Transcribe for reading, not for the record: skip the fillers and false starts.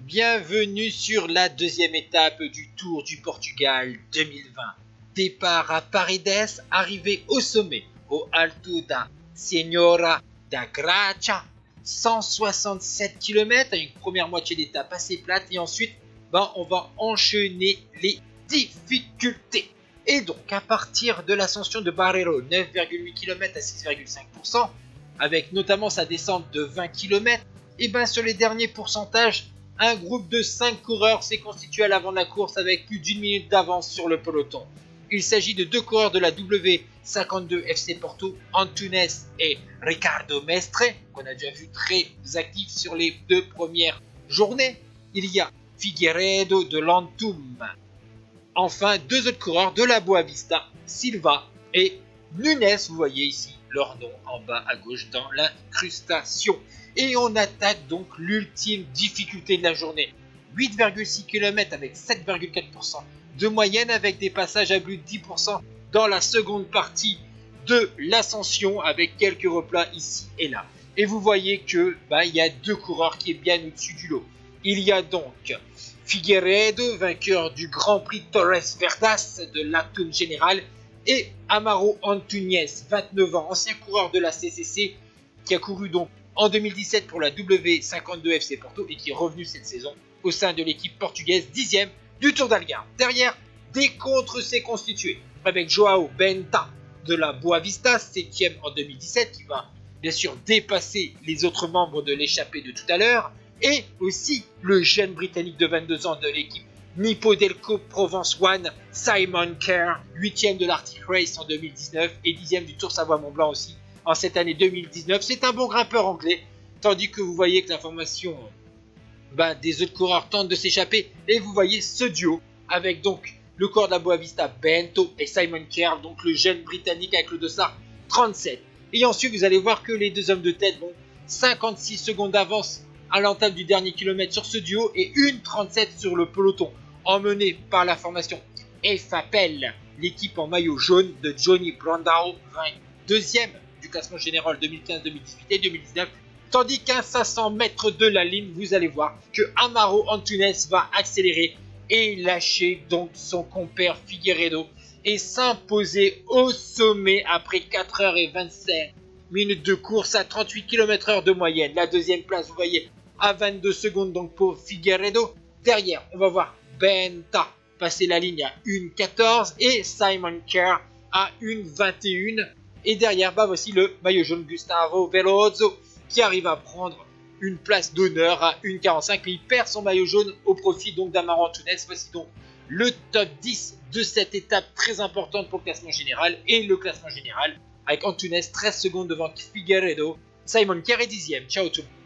Bienvenue sur la deuxième étape du Tour du Portugal 2020. Départ à Paredes, arrivée au sommet, au Alto da Senhora da Graça, 167 km, une première moitié d'étape assez plate, et ensuite on va enchaîner les difficultés. Et donc à partir de l'ascension de Barreiro, 9,8 km à 6,5%, avec notamment sa descente de 20 km, et sur les derniers pourcentages, un groupe de 5 coureurs s'est constitué à l'avant de la course avec plus d'une minute d'avance sur le peloton. Il s'agit de deux coureurs de la W52 FC Porto, Antunes et Ricardo Mestre, qu'on a déjà vu très actifs sur les deux premières journées. Il y a Figueiredo de Lantum. Enfin, deux autres coureurs de la Boavista, Silva et Nunes, vous voyez ici leur nom en bas à gauche dans l'incrustation. Et on attaque donc l'ultime difficulté de la journée. 8,6 km avec 7,4% de moyenne, avec des passages à plus de 10% dans la seconde partie de l'ascension, avec quelques replats ici et là. Et vous voyez que il y a deux coureurs qui est bien au-dessus du lot. Il y a donc Figueiredo, vainqueur du Grand Prix Torres Verdas de l'Atum Général, et Amaro Antunes, 29 ans, ancien coureur de la CCC, qui a couru donc en 2017 pour la W52 FC Porto et qui est revenu cette saison au sein de l'équipe portugaise 10e du Tour d'Algarve. Derrière, des contres s'est constitué avec Joao Benta de la Boavista, 7e en 2017, qui va bien sûr dépasser les autres membres de l'échappée de tout à l'heure, et aussi le jeune britannique de 22 ans de l'équipe Nippo Delco Provence One, Simon Kerr, 8e de l'Arctic Race en 2019 et 10e du Tour Savoie-Mont-Blanc aussi en cette année 2019. C'est un bon grimpeur anglais, tandis que vous voyez que la formation des autres coureurs tente de s'échapper, et vous voyez ce duo avec donc le coureur de la Boavista Bento et Simon Kerr, donc le jeune britannique avec le dossard 37. Et ensuite vous allez voir que les deux hommes de tête vont 56 secondes d'avance à l'entame du dernier kilomètre sur ce duo et 1,37 sur le peloton, emmené par la formation EFAPEL, l'équipe en maillot jaune de Johnny Brandao, 22e du classement général 2015, 2018 et 2019. Tandis qu'à 500 mètres de la ligne, vous allez voir que Amaro Antunes va accélérer et lâcher donc son compère Figueiredo et s'imposer au sommet après 4h25 minutes de course à 38 km/h de moyenne. La deuxième place, vous voyez, à 22 secondes donc pour Figueiredo. Derrière, on va voir Benta passer la ligne à 1,14 et Simon Kerr à 1,21. Et derrière, voici le maillot jaune Gustavo Veloso qui arrive à prendre une place d'honneur à 1,45. Mais il perd son maillot jaune au profit donc d'Amaro Antunes. Voici donc le top 10 de cette étape très importante pour le classement général. Et le classement général avec Antunes 13 secondes devant Figueiredo. Simon Kerr est 10e. Ciao tout le monde.